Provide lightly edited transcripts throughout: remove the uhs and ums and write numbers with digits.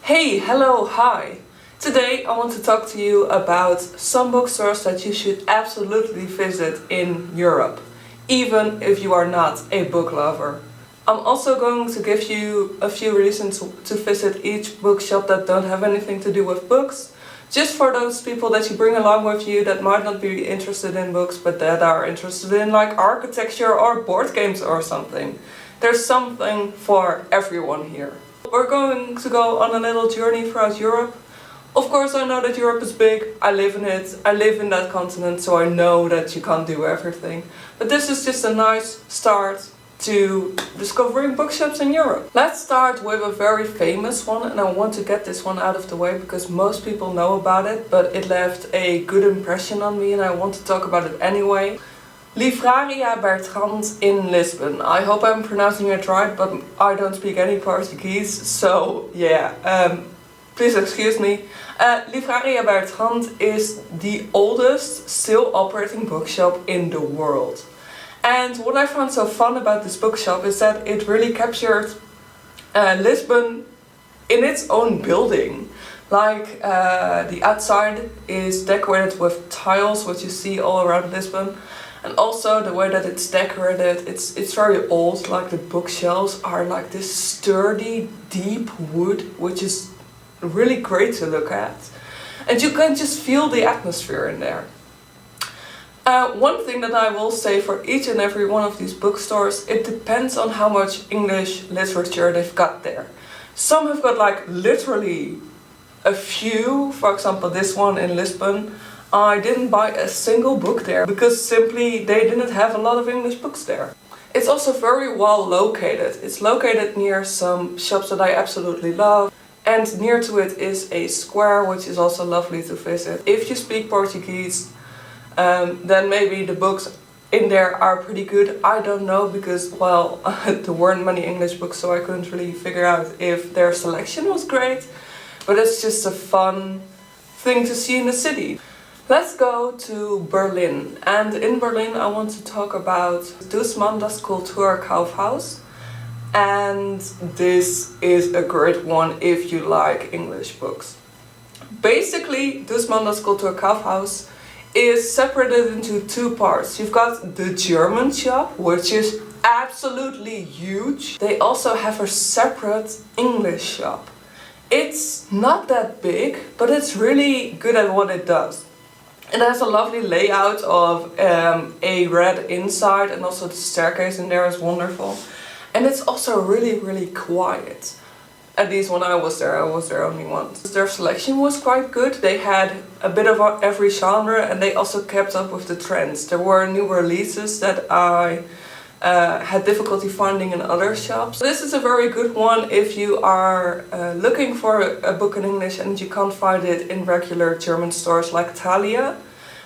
Hey, hello, hi! Today I want to talk to you about some bookstores that you should absolutely visit in Europe, even if you are not a book lover. I'm also going to give you a few reasons to visit each bookshop that don't have anything to do with books, just for those people that you bring along with you that might not be interested in books but that are interested in like architecture or board games or something. There's something for everyone here. We're going to go on a little journey throughout Europe. Of course, I know that Europe is big, I live in it, I live in that continent, so I know that you can't do everything. But this is just a nice start to discovering bookshops in Europe. Let's start with a very famous one, and I want to get this one out of the way because most people know about it, but it left a good impression on me and I want to talk about it anyway. Livraria Bertrand in Lisbon. I hope I'm pronouncing it right, but I don't speak any Portuguese, so yeah, please excuse me. Livraria Bertrand is the oldest still operating bookshop in the world. And what I found so fun about this bookshop is that it really captured Lisbon in its own building. Like the outside is decorated with tiles, which you see all around Lisbon. And also the way that it's decorated, it's very old, like the bookshelves are like this sturdy, deep wood, which is really great to look at. And you can just feel the atmosphere in there. One thing that I will say for each and every one of these bookstores, it depends on how much English literature they've got there. Some have got like literally a few, for example this one in Lisbon. I didn't buy a single book there because simply they didn't have a lot of English books there. It's also very well located. It's located near some shops that I absolutely love. And near to it is a square, which is also lovely to visit. If you speak Portuguese, then maybe the books in there are pretty good. I don't know because, well, there weren't many English books, so I couldn't really figure out if their selection was great. But it's just a fun thing to see in the city. Let's go to Berlin. And in Berlin I want to talk about Dussmann das Kulturkaufhaus. And this is a great one if you like English books. Basically, Dussmann das Kulturkaufhaus is separated into two parts. You've got the German shop, which is absolutely huge. They also have a separate English shop. It's not that big, but it's really good at what it does. It has a lovely layout of a red inside, and also the staircase in there is wonderful. And it's also really, really quiet. At least when I was there only once. Their selection was quite good. They had a bit of every genre and they also kept up with the trends. There were new releases that I had difficulty finding in other shops. This is a very good one if you are looking for a book in English and you can't find it in regular German stores like Thalia.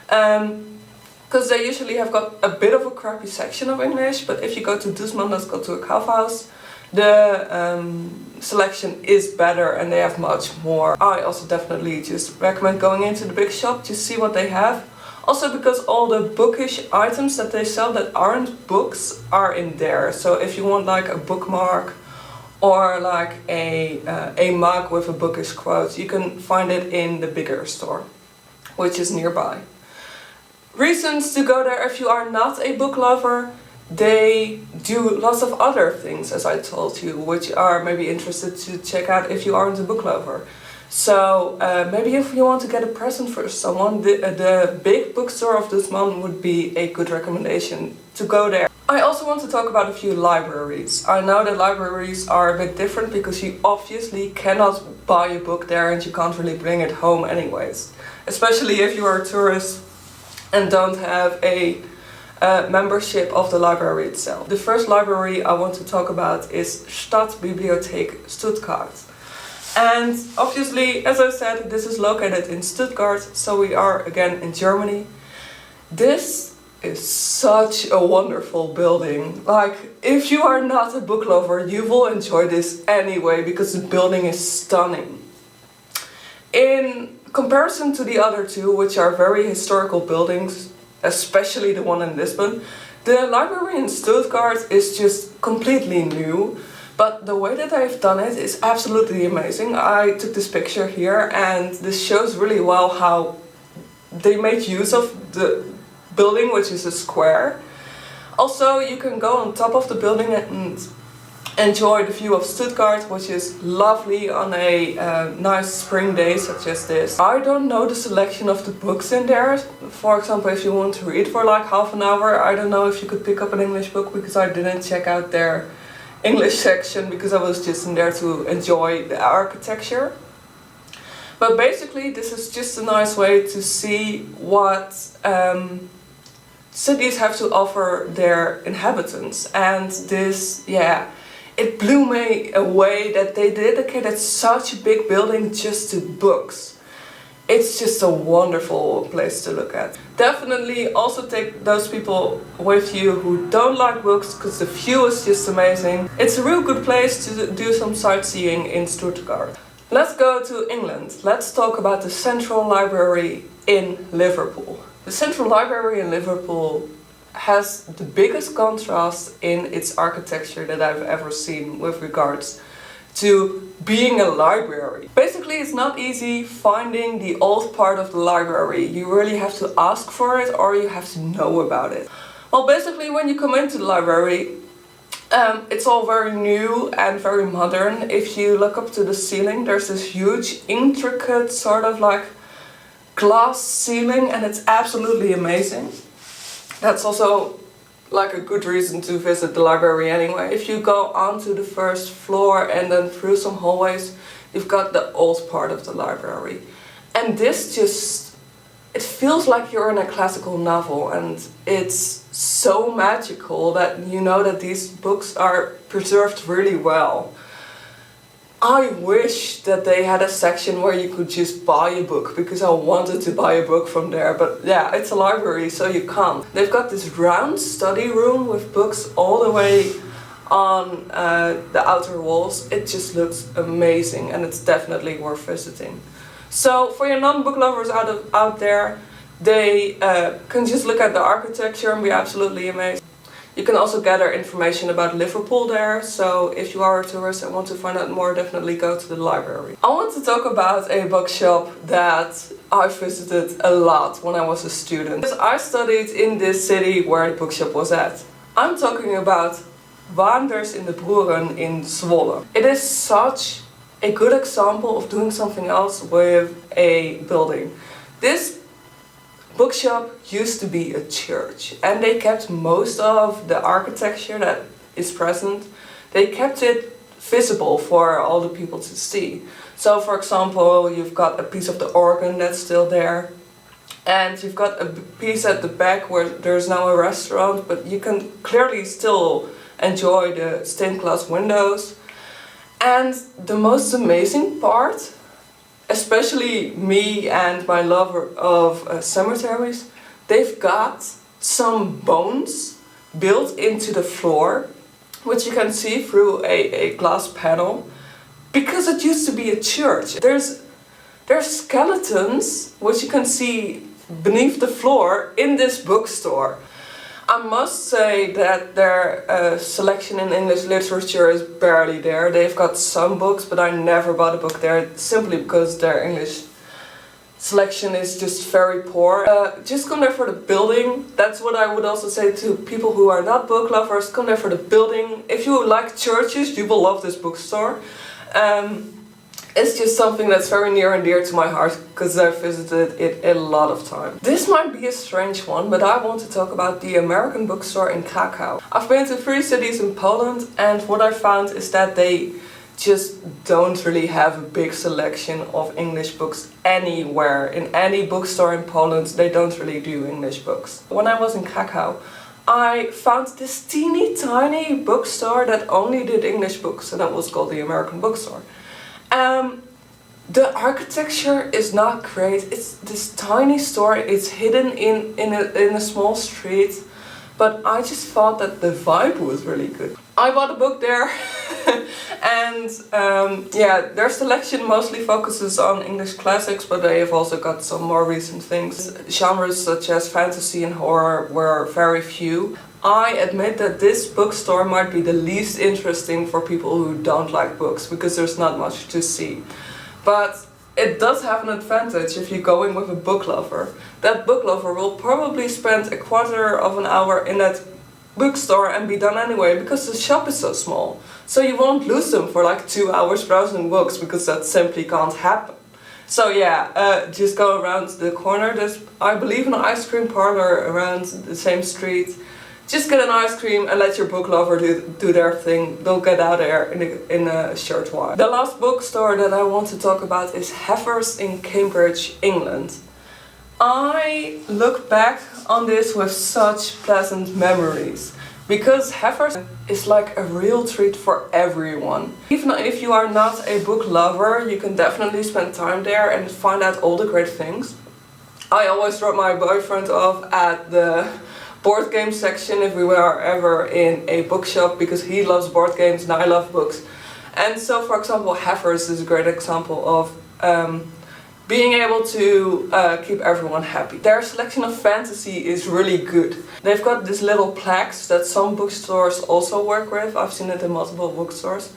Because they usually have got a bit of a crappy section of English, but if you go to Dussmann das Kulturkaufhaus, the selection is better and they have much more. I also definitely just recommend going into the big shop to see what they have. Also because all the bookish items that they sell that aren't books are in there. So if you want like a bookmark or like a mug with a bookish quote, you can find it in the bigger store, which is nearby. Reasons to go there if you are not a book lover. They do lots of other things, as I told you, which are maybe interested to check out if you aren't a book lover. So maybe if you want to get a present for someone, the big bookstore of Dussmann would be a good recommendation to go there. I also want to talk about a few libraries. I know that libraries are a bit different because you obviously cannot buy a book there and you can't really bring it home anyways. Especially if you are a tourist and don't have a membership of the library itself. The first library I want to talk about is Stadtbibliothek Stuttgart. And obviously, as I said, this is located in Stuttgart, so we are again in Germany. This is such a wonderful building. Like, if you are not a book lover, you will enjoy this anyway because the building is stunning. In comparison to the other two, which are very historical buildings, especially the one in Lisbon, the library in Stuttgart is just completely new. But the way that they've done it is absolutely amazing. I took this picture here and this shows really well how they made use of the building, which is a square. Also, you can go on top of the building and enjoy the view of Stuttgart, which is lovely on a nice spring day such as this. I don't know the selection of the books in there. For example, if you want to read for like half an hour, I don't know if you could pick up an English book because I didn't check out their English section because I was just in there to enjoy the architecture. But basically this is just a nice way to see what cities have to offer their inhabitants. And this, yeah, it blew me away that they dedicated such a big building just to books. It's just a wonderful place to look at. Definitely also take those people with you who don't like books because the view is just amazing. It's a real good place to do some sightseeing in Stuttgart. Let's go to England. Let's talk about the Central Library in Liverpool. The Central Library in Liverpool has the biggest contrast in its architecture that I've ever seen with regards to being a library. Basically, it's not easy finding the old part of the library. You really have to ask for it or you have to know about it. Well, basically when you come into the library, it's all very new and very modern. If you look up to the ceiling, there's this huge, intricate sort of like glass ceiling and it's absolutely amazing. That's also like a good reason to visit the library anyway. If you go onto the first floor and then through some hallways, you've got the old part of the library. And this just, it feels like you're in a classical novel and it's so magical that you know that these books are preserved really well. I wish that they had a section where you could just buy a book because I wanted to buy a book from there, but yeah, it's a library so you can't. They've got this round study room with books all the way on the outer walls. It just looks amazing and it's definitely worth visiting. So for your non-book lovers out there, they can just look at the architecture and be absolutely amazed. You can also gather information about Liverpool there, so if you are a tourist and want to find out more, definitely go to the library. I want to talk about a bookshop that I visited a lot when I was a student. Because I studied in this city where the bookshop was at. I'm talking about Waanders in de Broeren in Zwolle. It is such a good example of doing something else with a building. This bookshop used to be a church and they kept most of the architecture that is present. They kept it visible for all the people to see. So for example, you've got a piece of the organ that's still there and you've got a piece at the back where there's now a restaurant, but you can clearly still enjoy the stained glass windows. And the most amazing part, especially me and my lover of cemeteries, they've got some bones built into the floor, which you can see through a glass panel, because it used to be a church. There's skeletons, which you can see beneath the floor in this bookstore. I must say that their selection in English literature is barely there. They've got some books, but I never bought a book there simply because their English selection is just very poor. Just come there for the building. That's what I would also say to people who are not book lovers. Come there for the building. If you like churches, you will love this bookstore. It's just something that's very near and dear to my heart because I've visited it a lot of times. This might be a strange one, but I want to talk about the American bookstore in Krakow. I've been to 3 cities in Poland and what I found is that they just don't really have a big selection of English books anywhere. In any bookstore in Poland, they don't really do English books. When I was in Krakow, I found this teeny tiny bookstore that only did English books and that was called the American Bookstore. The architecture is not great. It's this tiny store. It's hidden in a small street, but I just thought that the vibe was really good. I bought a book there, and yeah, their selection mostly focuses on English classics, but they have also got some more recent things. Genres such as fantasy and horror were very few. I admit that this bookstore might be the least interesting for people who don't like books, because there's not much to see. But it does have an advantage if you're going with a book lover. That book lover will probably spend a quarter of an hour in that bookstore and be done anyway, because the shop is so small. So you won't lose them for like 2 hours browsing books, because that simply can't happen. So yeah, just go around the corner. There's, I believe, an ice cream parlor around the same street. Just get an ice cream and let your book lover do their thing. They'll get out there in a short while. The last bookstore that I want to talk about is Heifers in Cambridge, England. I look back on this with such pleasant memories, because Heifers is like a real treat for everyone. Even if you are not a book lover, you can definitely spend time there and find out all the great things. I always drop my boyfriend off at the board game section if we were ever in a bookshop, because he loves board games and I love books. And so, for example, Heifers is a great example of being able to keep everyone happy. Their selection of fantasy is really good. They've got these little plaques that some bookstores also work with. I've seen it in multiple bookstores,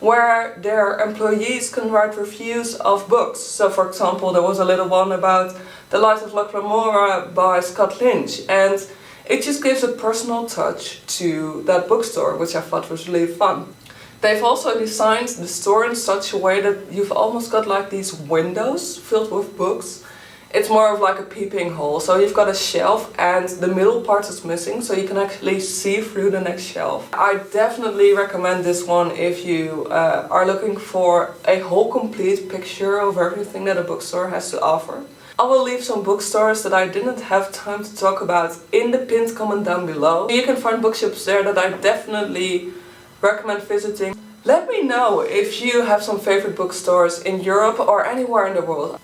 where their employees can write reviews of books. So, for example, there was a little one about The Light of Locke Lamora by Scott Lynch, and it just gives a personal touch to that bookstore, which I thought was really fun. They've also designed the store in such a way that you've almost got like these windows filled with books. It's more of like a peeping hole. So you've got a shelf and the middle part is missing, so you can actually see through the next shelf. I definitely recommend this one if you are looking for a whole complete picture of everything that a bookstore has to offer. I will leave some bookstores that I didn't have time to talk about in the pinned comment down below. You can find bookshops there that I definitely recommend visiting. Let me know if you have some favorite bookstores in Europe or anywhere in the world.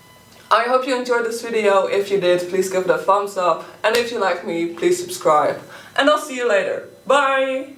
I hope you enjoyed this video. If you did, please give it a thumbs up. And if you like me, please subscribe. And I'll see you later. Bye!